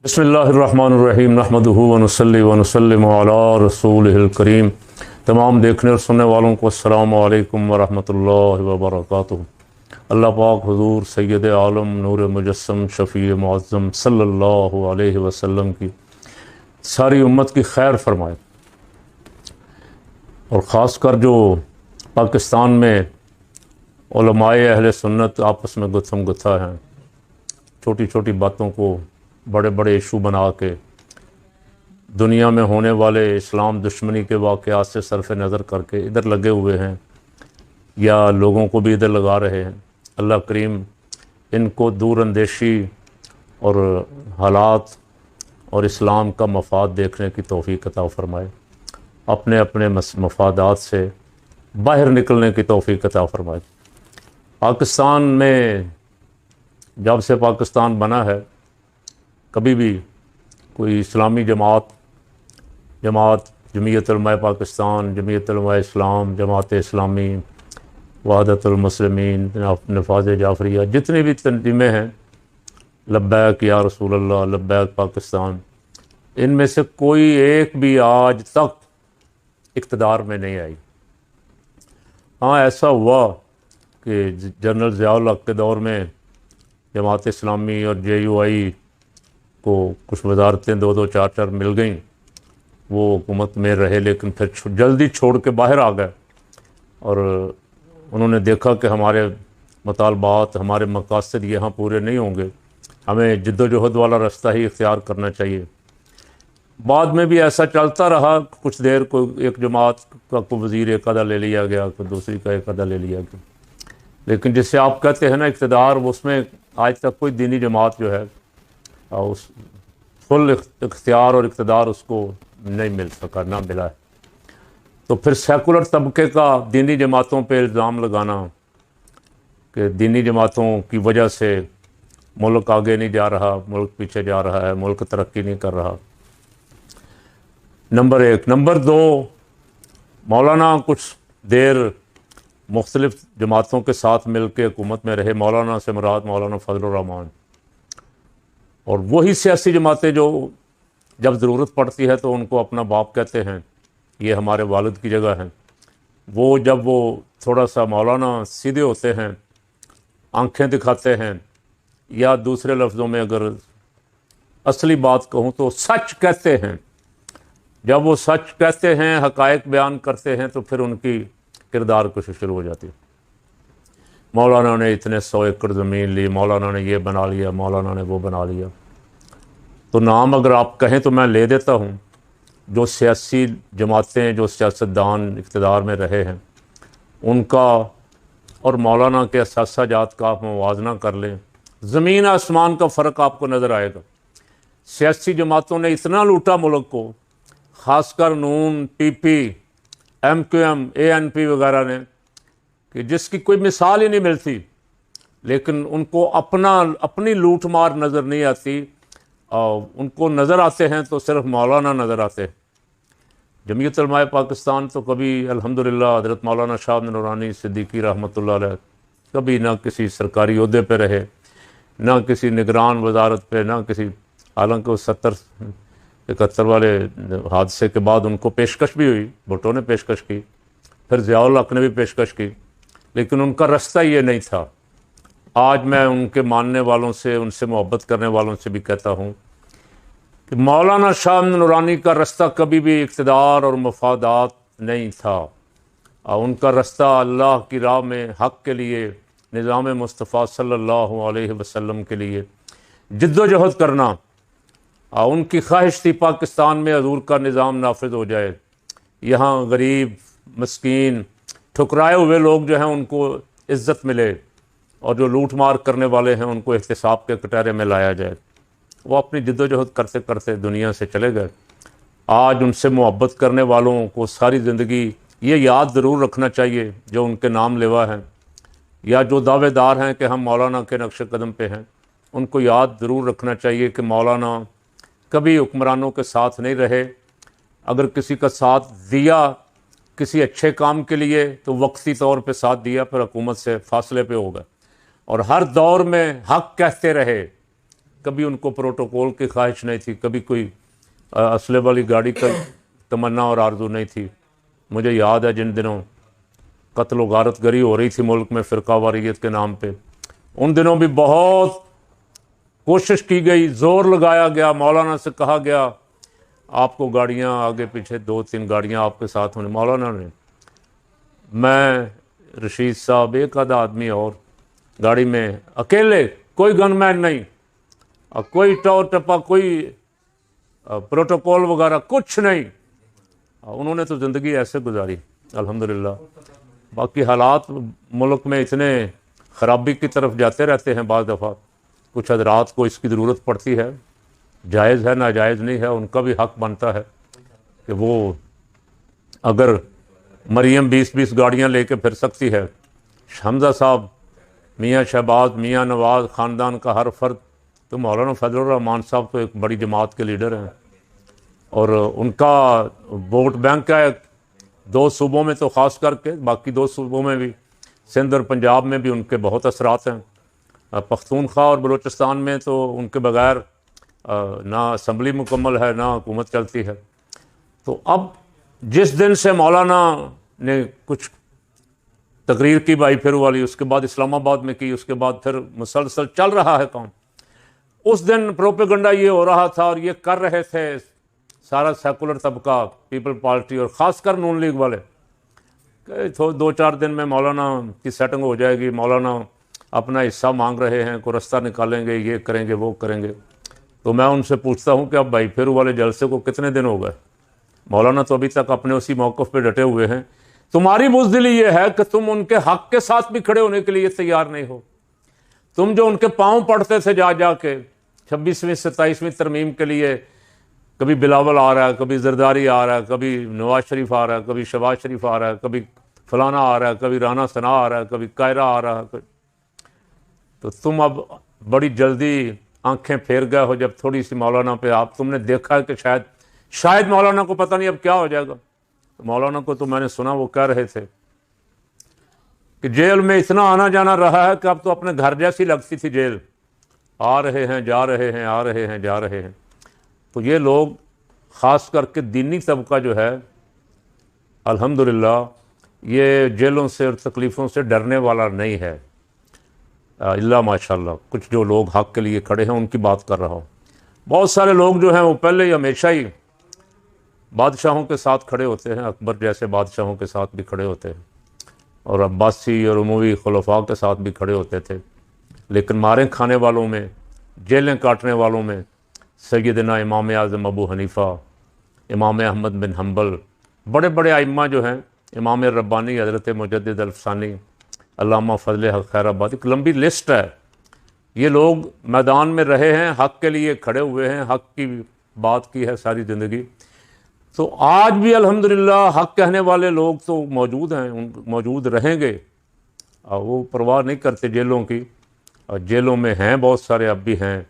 بسم اللہ الرحمن الرحیم نحمدہ ونصلی ونسلم علی رسولہ الکریم۔ تمام دیکھنے اور سننے والوں کو السلام علیکم ورحمۃ اللہ وبرکاتہ۔ اللہ پاک حضور سید عالم نور مجسم شفیع معظم صلی اللہ علیہ وسلم کی ساری امت کی خیر فرمائے، اور خاص کر جو پاکستان میں علماء اہل سنت آپس میں گتھم گتھا ہیں، چھوٹی چھوٹی باتوں کو بڑے بڑے ایشو بنا کے دنیا میں ہونے والے اسلام دشمنی کے واقعات سے صرف نظر کر کے ادھر لگے ہوئے ہیں یا لوگوں کو بھی ادھر لگا رہے ہیں۔ اللہ کریم ان کو دور اندیشی اور حالات اور اسلام کا مفاد دیکھنے کی توفیق عطا فرمائے، اپنے اپنے مفادات سے باہر نکلنے کی توفیق عطا فرمائے۔ پاکستان میں جب سے پاکستان بنا ہے، کبھی بھی کوئی اسلامی جمعیت علماء پاکستان، جمعیت علماء اسلام، جماعت اسلامی، وحدت المسلمین، نفاذ جعفریہ، جتنی بھی تنظیمیں ہیں، لبیک یا رسول اللہ، لبیک پاکستان، ان میں سے کوئی ایک بھی آج تک اقتدار میں نہیں آئی۔ ہاں، ایسا ہوا کہ جنرل ضیاء الحق کے دور میں جماعت اسلامی اور جے یو آئی کو کچھ وزارتیں دو چار مل گئیں، وہ حکومت میں رہے، لیکن پھر جلدی چھوڑ کے باہر آ گئے، اور انہوں نے دیکھا کہ ہمارے مطالبات، ہمارے مقاصد یہاں پورے نہیں ہوں گے، ہمیں جد و جہد والا راستہ ہی اختیار کرنا چاہیے۔ بعد میں بھی ایسا چلتا رہا، کچھ دیر کو ایک جماعت کا کوئی وزیر ایک آدھا لے لیا گیا، کوئی دوسری کا ایک آدھا لے لیا گیا، لیکن جس سے آپ کہتے ہیں نا اقتدار، اس میں آج تک کوئی دینی جماعت جو ہے اس فل اختیار اور اقتدار اس کو نہیں مل سکا، نہ ملا ہے۔ تو پھر سیکولر طبقے کا دینی جماعتوں پہ الزام لگانا کہ دینی جماعتوں کی وجہ سے ملک آگے نہیں جا رہا، ملک پیچھے جا رہا ہے، ملک ترقی نہیں کر رہا، نمبر ایک۔ نمبر دو، مولانا کچھ دیر مختلف جماعتوں کے ساتھ مل کے حکومت میں رہے۔ مولانا سے مراد مولانا فضل الرحمان، اور وہی سیاسی جماعتیں جو جب ضرورت پڑتی ہے تو ان کو اپنا باپ کہتے ہیں، یہ ہمارے والد کی جگہ ہیں، وہ جب وہ تھوڑا سا مولانا سیدھے ہوتے ہیں، آنکھیں دکھاتے ہیں، یا دوسرے لفظوں میں اگر اصلی بات کہوں تو سچ کہتے ہیں، جب وہ سچ کہتے ہیں، حقائق بیان کرتے ہیں، تو پھر ان کی کردار کچھ شروع ہو جاتی ہے۔ مولانا نے اتنے 100 ایکڑ زمین لی، مولانا نے یہ بنا لیا، مولانا نے وہ بنا لیا۔ تو نام اگر آپ کہیں تو میں لے دیتا ہوں، جو سیاسی جماعتیں، جو سیاستدان اقتدار میں رہے ہیں، ان کا اور مولانا کے اثاثہ جات کا آپ موازنہ کر لیں، زمین آسمان کا فرق آپ کو نظر آئے گا۔ سیاسی جماعتوں نے اتنا لوٹا ملک کو، خاص کر نون، پی پی، ایم کیو ایم، اے این پی وغیرہ نے، کہ جس کی کوئی مثال ہی نہیں ملتی، لیکن ان کو اپنی لوٹ مار نظر نہیں آتی، اور ان کو نظر آتے ہیں تو صرف مولانا نظر آتے ہیں۔ جمعیت علماء پاکستان تو کبھی الحمدللہ حضرت مولانا شاہ نورانی صدیقی رحمۃ اللہ علیہ کبھی نہ کسی سرکاری عہدے پہ رہے، نہ کسی نگران وزارت پہ، نہ کسی، حالانکہ وہ 71 والے حادثے کے بعد ان کو پیشکش بھی ہوئی، بھٹو نے پیشکش کی، پھر ضیاء الحق نے بھی پیشکش کی، لیکن ان کا رستہ یہ نہیں تھا۔ آج میں ان کے ماننے والوں سے، ان سے محبت کرنے والوں سے بھی کہتا ہوں کہ مولانا شاہ نورانی کا رستہ کبھی بھی اقتدار اور مفادات نہیں تھا، اور ان کا رستہ اللہ کی راہ میں حق کے لیے، نظام مصطفیٰ صلی اللہ علیہ وسلم کے لیے جد و جہد کرنا، اور ان کی خواہش تھی پاکستان میں حضور کا نظام نافذ ہو جائے، یہاں غریب، مسکین، ٹھکرائے ہوئے لوگ جو ہیں ان کو عزت ملے، اور جو لوٹ مار کرنے والے ہیں ان کو احتساب کے کٹہرے میں لایا جائے۔ وہ اپنی جد و جہد کرتے کرتے دنیا سے چلے گئے۔ آج ان سے محبت کرنے والوں کو ساری زندگی یہ یاد ضرور رکھنا چاہیے، جو ان کے نام لیوا ہیں یا جو دعوے دار ہیں کہ ہم مولانا کے نقش قدم پہ ہیں، ان کو یاد ضرور رکھنا چاہیے کہ مولانا کبھی حکمرانوں کے ساتھ نہیں رہے۔ اگر کسی کا ساتھ دیا کسی اچھے کام کے لیے تو وقتی طور پہ ساتھ دیا، پھر حکومت سے فاصلے پہ ہو گئے، اور ہر دور میں حق کہتے رہے، کبھی ان کو پروٹوکول کی خواہش نہیں تھی، کبھی کوئی اسلحے والی گاڑی کا تمنا اور آرزو نہیں تھی۔ مجھے یاد ہے جن دنوں قتل و غارت گری ہو رہی تھی ملک میں فرقہ واریت کے نام پہ، ان دنوں بھی بہت کوشش کی گئی، زور لگایا گیا، مولانا سے کہا گیا آپ کو گاڑیاں آگے پیچھے 2-3 گاڑیاں آپ کے ساتھ ہونے۔ مولانا نے، میں، رشید صاحب، ایک آدھا آدمی اور گاڑی میں اکیلے، کوئی گن مین نہیں، کوئی ٹور ٹپا، کوئی پروٹوکول وغیرہ کچھ نہیں۔ انہوں نے تو زندگی ایسے گزاری الحمدللہ۔ باقی حالات ملک میں اتنے خرابی کی طرف جاتے رہتے ہیں، بعض دفعہ کچھ حضرات کو اس کی ضرورت پڑتی ہے، جائز ہے ناجائز نہیں ہے، ان کا بھی حق بنتا ہے کہ وہ اگر مریم 20 گاڑیاں لے کے پھر سکتی ہے، حمزہ صاحب، میاں شہباز، میاں نواز، خاندان کا ہر فرد، تو مولانا فضل الرحمان صاحب تو ایک بڑی جماعت کے لیڈر ہیں، اور ان کا ووٹ بینک ہے 2 صوبوں میں تو خاص کر کے، باقی 2 صوبوں میں بھی، سندھ اور پنجاب میں بھی ان کے بہت اثرات ہیں۔ پختونخوا اور بلوچستان میں تو ان کے بغیر نہ اسمبلی مکمل ہے نہ حکومت چلتی ہے۔ تو اب جس دن سے مولانا نے کچھ تقریر کی بھائی پھر والی، اس کے بعد اسلام آباد میں کی، اس کے بعد پھر مسلسل چل رہا ہے کام، اس دن پروپیگنڈا یہ ہو رہا تھا اور یہ کر رہے تھے سارا سیکولر طبقہ، پیپل پارٹی اور خاص کر نون لیگ والے، کہ 2-4 دن میں مولانا کی سیٹنگ ہو جائے گی، مولانا اپنا حصہ مانگ رہے ہیں، کوئی رستہ نکالیں گے، یہ کریں گے وہ کریں گے۔ تو میں ان سے پوچھتا ہوں کہ اب بھائی پھر والے جلسے کو کتنے دن ہو گئے؟ مولانا تو ابھی تک اپنے اسی موقف پہ ڈٹے ہوئے ہیں۔ تمہاری بزدلی یہ ہے کہ تم ان کے حق کے ساتھ بھی کھڑے ہونے کے لیے تیار نہیں ہو۔ تم جو ان کے پاؤں پڑتے تھے جا جا کے 26ویں 27ویں ترمیم کے لیے، کبھی بلاول آ رہا ہے، کبھی زرداری آ رہا ہے، کبھی نواز شریف آ رہا ہے، کبھی شہباز شریف آ رہا ہے، کبھی فلانا آ رہا ہے، کبھی رانا ثنا آ رہا ہے، کبھی کائرہ آ رہا ہے، تو تم اب بڑی جلدی آنکھیں پھیر گئے ہو جب تھوڑی سی مولانا پہ تم نے دیکھا کہ شاید مولانا کو پتہ نہیں اب کیا ہو جائے گا۔ تو مولانا کو تو میں نے سنا وہ کہہ رہے تھے کہ جیل میں اتنا آنا جانا رہا ہے کہ اب تو اپنے گھر جیسی لگتی تھی جیل، آ رہے ہیں جا رہے ہیں، آ رہے ہیں جا رہے ہیں۔ تو یہ لوگ خاص کر کے دینی طبقہ جو ہے الحمدللہ یہ جیلوں سے اور تکلیفوں سے ڈرنے والا نہیں ہے، اللہ ماشاءاللہ۔ کچھ جو لوگ حق کے لیے کھڑے ہیں ان کی بات کر رہا ہوں۔ بہت سارے لوگ جو ہیں وہ پہلے ہی ہمیشہ ہی بادشاہوں کے ساتھ کھڑے ہوتے ہیں، اکبر جیسے بادشاہوں کے ساتھ بھی کھڑے ہوتے ہیں، اور عباسی اور اموی خلفاء کے ساتھ بھی کھڑے ہوتے تھے، لیکن مارے کھانے والوں میں، جیلیں کاٹنے والوں میں سیدنا امام اعظم ابو حنیفہ، امام احمد بن حنبل، بڑے بڑے ائمہ جو ہیں، امام ربانی حضرت مجدد الفسانی، علامہ فضل حق خیر آبادی، ایک لمبی لسٹ ہے۔ یہ لوگ میدان میں رہے ہیں، حق کے لیے کھڑے ہوئے ہیں، حق کی بات کی ہے ساری زندگی۔ تو آج بھی الحمدللہ حق کہنے والے لوگ تو موجود ہیں، موجود رہیں گے، اور وہ پرواہ نہیں کرتے جیلوں کی، اور جیلوں میں ہیں بہت سارے، اب بھی ہیں،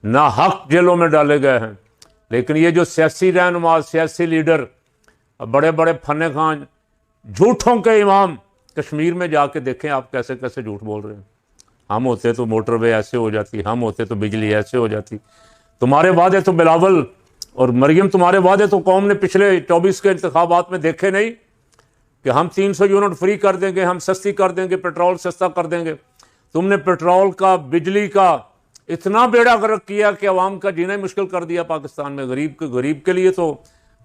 نہ حق جیلوں میں ڈالے گئے ہیں۔ لیکن یہ جو سیاسی رہنما، سیاسی لیڈر، بڑے بڑے فن خان، جھوٹوں کے امام، کشمیر میں جا کے دیکھیں آپ کیسے کیسے جھوٹ بول رہے ہیں۔ ہم ہوتے تو موٹر وے ایسے ہو جاتی، ہم ہوتے تو بجلی ایسے ہو جاتی، تمہارے وعدے تو بلاول اور مریم، تمہارے وعدے تو قوم نے پچھلے 24 کے انتخابات میں دیکھے نہیں کہ ہم 300 یونٹ فری کر دیں گے، ہم سستی کر دیں گے، پیٹرول سستا کر دیں گے۔ تم نے پیٹرول کا، بجلی کا اتنا بیڑا غرق کیا کہ عوام کا جینا ہی مشکل کر دیا پاکستان میں۔ غریب کے لیے تو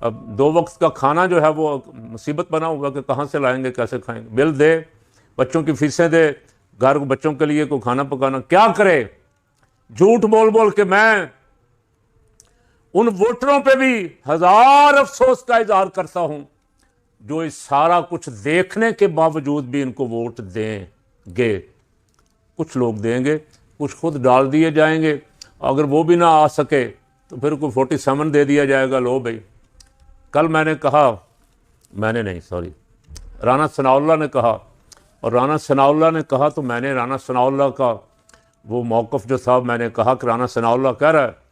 اب 2 وقت کا کھانا جو ہے وہ مصیبت بنا ہوا کہ کہاں سے لائیں گے، کیسے کھائیں گے، بل دے، بچوں کی فیسیں دے، گھر بچوں کے لیے کوئی کھانا پکانا، کیا کرے؟ جھوٹ بول بول کے میں ان ووٹروں پہ بھی 1000 افسوس کا اظہار کرتا ہوں جو اس سارا کچھ دیکھنے کے باوجود بھی ان کو ووٹ دیں گے۔ کچھ لوگ دیں گے، کچھ خود ڈال دیے جائیں گے، اگر وہ بھی نہ آ سکے تو پھر کوئی 47 دے دیا جائے گا، لو بھائی۔ کل میں نے کہا، رانا ثناء اللہ نے کہا، اور رانا ثناء اللہ نے کہا تو میں نے رانا ثناء اللہ کا وہ موقف جو تھا، میں نے کہا کہ رانا ثناء اللہ کہہ رہا ہے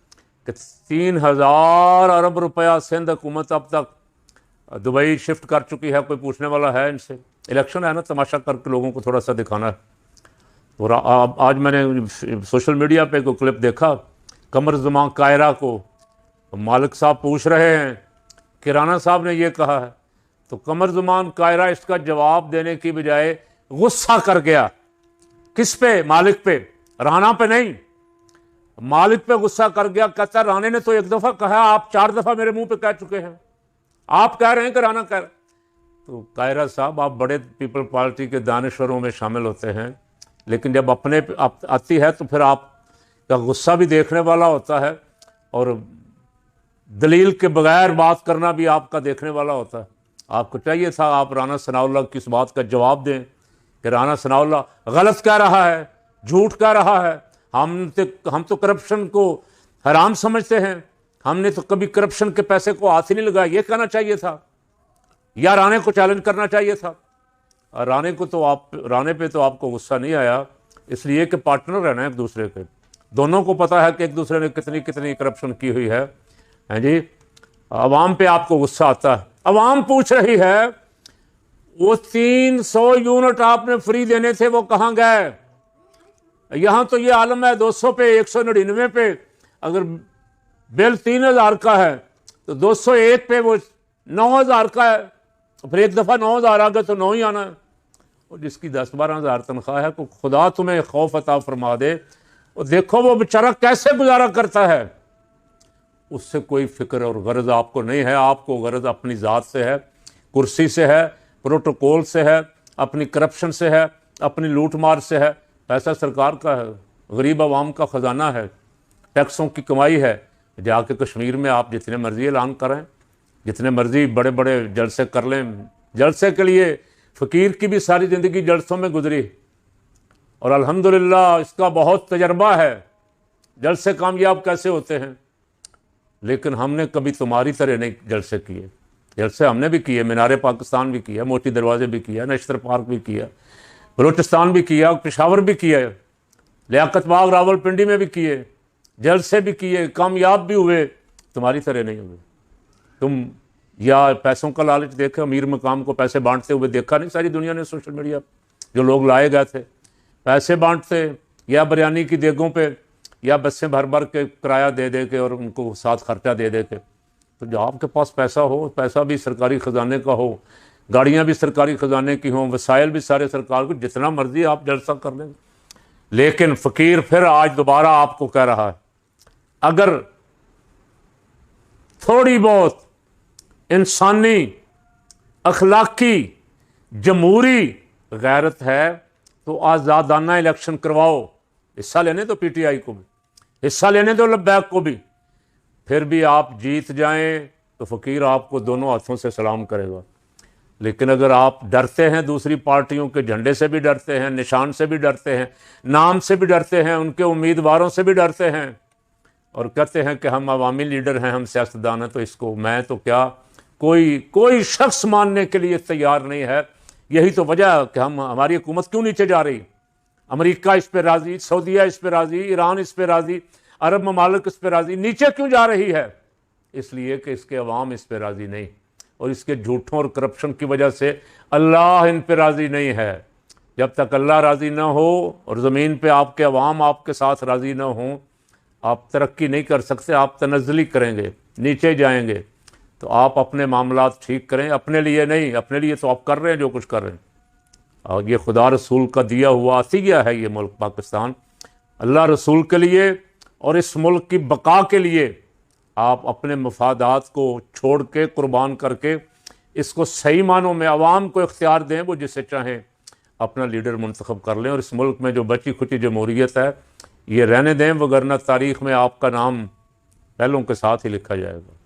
کہ 3000 ارب روپیہ سندھ حکومت اب تک دبئی شفٹ کر چکی ہے، کوئی پوچھنے والا ہے ان سے؟ الیکشن ہے نا، تماشا کر کے لوگوں کو تھوڑا سا دکھانا ہے۔ اور آج میں نے سوشل میڈیا پہ کوئی کلپ دیکھا قمر زمان قاہرہ کو مالک صاحب پوچھ رہے ہیں کہ رانا صاحب نے یہ کہا ہے، تو قمر زمان قاہرہ اس کا جواب دینے کی بجائے غصہ کر گیا. کس پہ؟ مالک پہ، رانا پہ نہیں. مالک پہ غصہ کر گیا. کہتا ہے رانے نے تو ایک دفعہ کہا، آپ 4 دفعہ میرے منہ پہ کہہ چکے ہیں، آپ کہہ رہے ہیں کہ رانا کہہ رہا. تو قاہرہ صاحب، آپ بڑے پیپل پارٹی کے دانشوروں میں شامل ہوتے ہیں، لیکن جب اپنے آتی ہے تو پھر آپ کا غصہ بھی دیکھنے والا ہوتا ہے اور دلیل کے بغیر بات کرنا بھی آپ کا دیکھنے والا ہوتا ہے. آپ کو چاہیے تھا آپ رانا ثناء اللہ کی اس بات کا جواب دیں کہ رانا ثناء اللہ غلط کہہ رہا ہے، جھوٹ کہہ رہا ہے. ہم تو کرپشن کو حرام سمجھتے ہیں، ہم نے تو کبھی کرپشن کے پیسے کو ہاتھ ہی نہیں لگایا. یہ کہنا چاہیے تھا، یا رانے کو چیلنج کرنا چاہیے تھا. اور رانے پہ تو آپ کو غصہ نہیں آیا، اس لیے کہ پارٹنر رہنا ہے ایک دوسرے کے. دونوں کو پتا ہے کہ ایک دوسرے نے کتنی کرپشن کی ہوئی ہے. ہیں جی، عوام پہ آپ کو غصہ آتا ہے. عوام پوچھ رہی ہے وہ 300 یونٹ آپ نے فری دینے تھے، وہ کہاں گئے؟ یہاں تو یہ عالم ہے 200 پہ 199 پہ اگر بل 3000 کا ہے تو 201 پہ وہ 9000 کا ہے. پھر ایک دفعہ 9000 آ گئے تو 9 ہی آنا ہے. اور جس کی 10-12 ہزار تنخواہ ہے تو خدا تمہیں خوف عطا فرما دے. اور دیکھو وہ بیچارہ کیسے گزارا کرتا ہے. اس سے کوئی فکر اور غرض آپ کو نہیں ہے. آپ کو غرض اپنی ذات سے ہے، کرسی سے ہے، پروٹوکول سے ہے، اپنی کرپشن سے ہے، اپنی لوٹ مار سے ہے. پیسہ سرکار کا ہے، غریب عوام کا خزانہ ہے، ٹیکسوں کی کمائی ہے. جا کے کشمیر میں آپ جتنے مرضی اعلان کریں، جتنے مرضی بڑے بڑے جلسے کر لیں. جلسے کے لیے فقیر کی بھی ساری زندگی جلسوں میں گزری اور الحمدللہ اس کا بہت تجربہ ہے جلسے کامیاب کیسے ہوتے ہیں. لیکن ہم نے کبھی تمہاری طرح نہیں جلسے کیے. جلسے ہم نے بھی کیے، مینار پاکستان بھی کیا، موتی دروازے بھی کیا، نشتر پارک بھی کیا، بلوچستان بھی کیا، پشاور بھی کیا، لیاقت باغ راولپنڈی میں بھی کیے، جلسے بھی کیے، کامیاب بھی ہوئے. تمہاری طرح نہیں ہوئے. تم یا پیسوں کا لالچ دیکھے، امیر مقام کو پیسے بانٹتے ہوئے دیکھا نہیں ساری دنیا نے سوشل میڈیا پہ؟ جو لوگ لائے گئے تھے پیسے بانٹتے، یا بریانی کی دیگوں پہ، یا بسیں بھر کے کرایہ دے کے اور ان کو ساتھ خرچہ دے کے. تو جو آپ کے پاس پیسہ ہو، پیسہ بھی سرکاری خزانے کا ہو، گاڑیاں بھی سرکاری خزانے کی ہوں، وسائل بھی سارے سرکار کو، جتنا مرضی آپ جلسہ کر لیں. لیکن فقیر پھر آج دوبارہ آپ کو کہہ رہا ہے اگر تھوڑی بہت انسانی، اخلاقی، جمہوری غیرت ہے تو آزادانہ الیکشن کرواؤ. حصہ لینے تو پی ٹی آئی کو بھی، حصہ لینے تو لبیک کو بھی. پھر بھی آپ جیت جائیں تو فقیر آپ کو دونوں ہاتھوں سے سلام کرے گا. لیکن اگر آپ ڈرتے ہیں، دوسری پارٹیوں کے جھنڈے سے بھی ڈرتے ہیں، نشان سے بھی ڈرتے ہیں، نام سے بھی ڈرتے ہیں، ان کے امیدواروں سے بھی ڈرتے ہیں، اور کہتے ہیں کہ ہم عوامی لیڈر ہیں، ہم سیاستدان ہیں، تو اس کو میں تو کیا کوئی شخص ماننے کے لیے تیار نہیں ہے. یہی تو وجہ ہے کہ ہماری حکومت کیوں نیچے جا رہی. امریکہ اس پہ راضی، سعودیہ اس پہ راضی، ایران اس پہ راضی، عرب ممالک اس پہ راضی. نیچے کیوں جا رہی ہے؟ اس لیے کہ اس کے عوام اس پہ راضی نہیں، اور اس کے جھوٹوں اور کرپشن کی وجہ سے اللہ ان پہ راضی نہیں ہے. جب تک اللہ راضی نہ ہو اور زمین پہ آپ کے عوام آپ کے ساتھ راضی نہ ہوں، آپ ترقی نہیں کر سکتے. آپ تنزلی کریں گے، نیچے جائیں گے. تو آپ اپنے معاملات ٹھیک کریں، اپنے لیے نہیں. اپنے لیے تو آپ کر رہے ہیں جو کچھ کر رہے ہیں، اور یہ خدا رسول کا دیا ہوا عطیہ ہے یہ ملک پاکستان. اللہ رسول کے لیے اور اس ملک کی بقا کے لیے آپ اپنے مفادات کو چھوڑ کے، قربان کر کے اس کو صحیح معنوں میں عوام کو اختیار دیں. وہ جسے چاہیں اپنا لیڈر منتخب کر لیں، اور اس ملک میں جو بچی کھچی جمہوریت ہے یہ رہنے دیں، وگرنہ تاریخ میں آپ کا نام پہلوں کے ساتھ ہی لکھا جائے گا.